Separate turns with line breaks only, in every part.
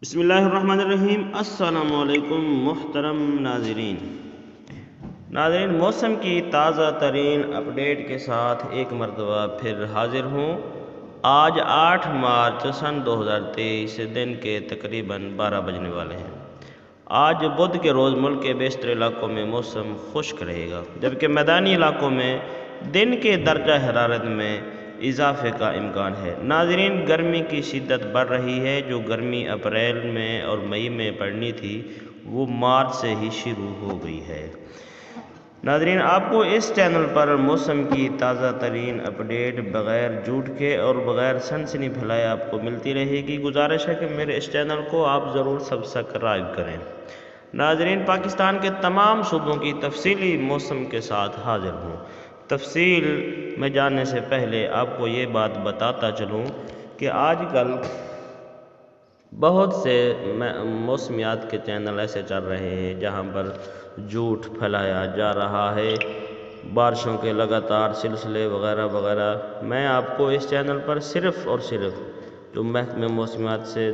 بسم اللہ الرحمن الرحیم۔ السلام علیکم محترم ناظرین، موسم کی تازہ ترین اپڈیٹ کے ساتھ ایک مرتبہ پھر حاضر ہوں۔ آج 8 مارچ سن 2023 دن کے تقریباً 12 بجنے والے ہیں۔ آج بدھ کے روز ملک کے بیشتر علاقوں میں موسم خشک رہے گا، جبکہ میدانی علاقوں میں دن کے درجہ حرارت میں اضافے کا امکان ہے۔ ناظرین، گرمی کی شدت بڑھ رہی ہے۔ جو گرمی اپریل میں اور مئی میں پڑنی تھی وہ مارچ سے ہی شروع ہو گئی ہے۔ ناظرین، آپ کو اس چینل پر موسم کی تازہ ترین اپڈیٹ بغیر جھوٹ کے اور بغیر سنسنی پھیلائے آپ کو ملتی رہے گی۔ گزارش ہے کہ میرے اس چینل کو آپ ضرور سبسکرائب کریں۔ ناظرین، پاکستان کے تمام صوبوں کی تفصیلی موسم کے ساتھ حاضر ہوں۔ تفصیل میں جاننے سے پہلے آپ کو یہ بات بتاتا چلوں کہ آج کل بہت سے موسمیات کے چینل ایسے چل رہے ہیں جہاں پر جھوٹ پھیلایا جا رہا ہے، بارشوں کے لگاتار سلسلے وغیرہ وغیرہ۔ میں آپ کو اس چینل پر صرف اور صرف جو محکمہ موسمیات سے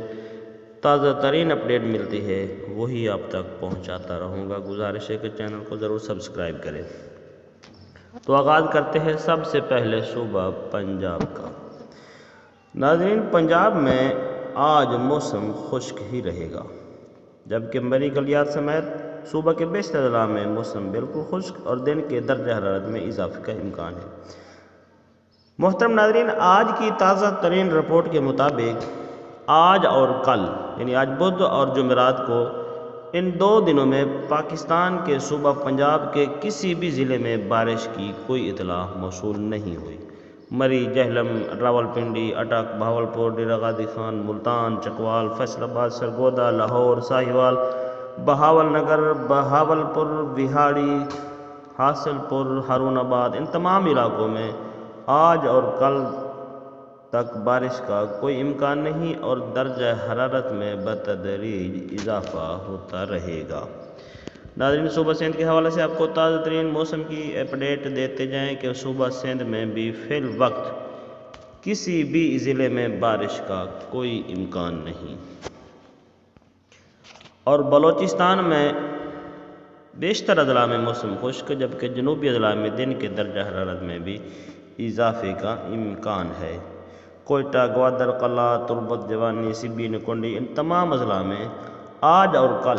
تازہ ترین اپڈیٹ ملتی ہے وہی آپ تک پہنچاتا رہوں گا۔ گزارش ہے کہ چینل کو ضرور سبسکرائب کریں۔ تو آغاز کرتے ہیں سب سے پہلے صوبہ پنجاب کا۔ ناظرین، پنجاب میں آج موسم خشک ہی رہے گا، جبکہ مری کلیات سمیت صوبہ کے بیشتر اضلاع میں موسم بالکل خشک اور دن کے درجہ حرارت میں اضافے کا امکان ہے۔ محترم ناظرین، آج کی تازہ ترین رپورٹ کے مطابق آج اور کل یعنی آج بدھ اور جمعرات کو ان 2 دنوں میں پاکستان کے صوبہ پنجاب کے کسی بھی ضلع میں بارش کی کوئی اطلاع موصول نہیں ہوئی۔ مری، جہلم، راولپنڈی، اٹک، بہاولپور، ڈیرہ غازی خان، ملتان، چکوال، فیصل آباد، سرگودا، لاہور، ساہیوال، بہاول نگر، بہاولپور، وہاڑی، حاصل پور، ہارون آباد، ان تمام علاقوں میں آج اور کل تک بارش کا کوئی امکان نہیں اور درجہ حرارت میں بتدریج اضافہ ہوتا رہے گا۔ ناظرین، صوبہ سندھ کے حوالے سے آپ کو تازہ ترین موسم کی اپڈیٹ دیتے جائیں کہ صوبہ سندھ میں بھی فی الوقت کسی بھی ضلع میں بارش کا کوئی امکان نہیں، اور بلوچستان میں بیشتر اضلاع میں موسم خشک، جبکہ جنوبی اضلاع میں دن کے درجہ حرارت میں بھی اضافے کا امکان ہے۔ کوئٹہ، گوادر، قلعہ، تربت، جوانی، سبی، نکونڈی، ان تمام اضلاع میں آج اور کل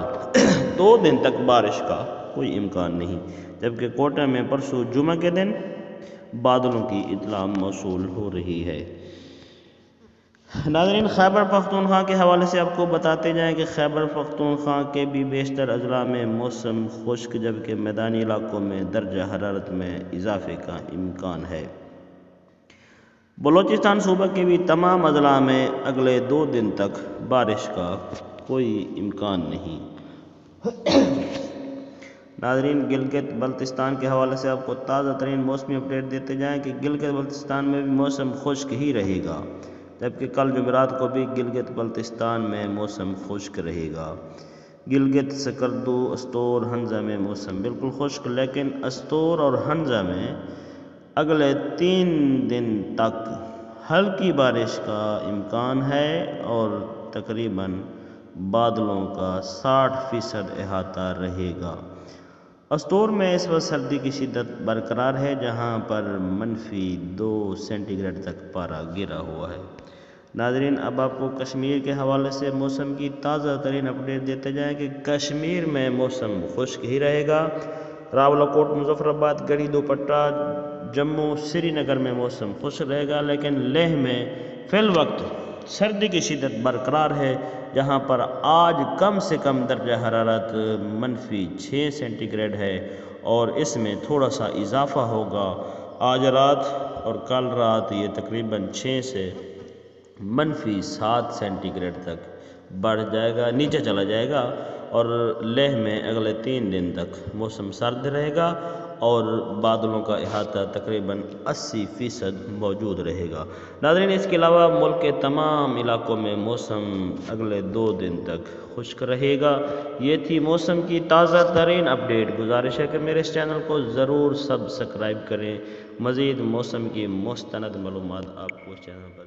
2 دن تک بارش کا کوئی امکان نہیں، جبکہ کوئٹہ میں پرسوں جمعہ کے دن بادلوں کی اطلاع موصول ہو رہی ہے۔ ناظرین، خیبر پختونخوا کے حوالے سے آپ کو بتاتے جائیں کہ خیبر پختونخوا کے بھی بیشتر اضلاع میں موسم خشک، جبکہ میدانی علاقوں میں درجہ حرارت میں اضافے کا امکان ہے۔ بلوچستان صوبہ کے بھی تمام اضلاع میں اگلے 2 دن تک بارش کا کوئی امکان نہیں۔ ناظرین، گلگت بلتستان کے حوالے سے آپ کو تازہ ترین موسمی اپڈیٹ دیتے جائیں کہ گلگت بلتستان میں بھی موسم خشک ہی رہے گا، جبکہ کل جمعرات کو بھی گلگت بلتستان میں موسم خشک رہے گا۔ گلگت، سکردو، استور، ہنزہ میں موسم بالکل خشک، لیکن استور اور ہنزہ میں اگلے 3 دن تک ہلکی بارش کا امکان ہے اور تقریباً بادلوں کا 60% احاطہ رہے گا۔ استور میں اس وقت سردی کی شدت برقرار ہے، جہاں پر -2 سینٹی گریڈ تک پارہ گرا ہوا ہے۔ ناظرین، اب آپ کو کشمیر کے حوالے سے موسم کی تازہ ترین اپڈیٹ دیتے جائیں کہ کشمیر میں موسم خشک ہی رہے گا۔ راولاکوٹ، مظفر آباد، گڑھی، دوپٹہ، جموں، سری نگر میں موسم خشک رہے گا، لیکن لیہ میں فی الوقت سردی کی شدت برقرار ہے، جہاں پر آج کم سے کم درجہ حرارت -6 سینٹی گریڈ ہے اور اس میں تھوڑا سا اضافہ ہوگا۔ آج رات اور کل رات یہ تقریباً 6 سے -7 سینٹی گریڈ تک بڑھ جائے گا، نیچے چلا جائے گا، اور لیہ میں اگلے 3 دن تک موسم سرد رہے گا اور بادلوں کا احاطہ تقریباً 80% موجود رہے گا۔ ناظرین، اس کے علاوہ ملک کے تمام علاقوں میں موسم اگلے 2 دن تک خشک رہے گا۔ یہ تھی موسم کی تازہ ترین اپڈیٹ۔ گزارش ہے کہ میرے اس چینل کو ضرور سبسکرائب کریں۔ مزید موسم کی مستند معلومات آپ کو اس چینل پر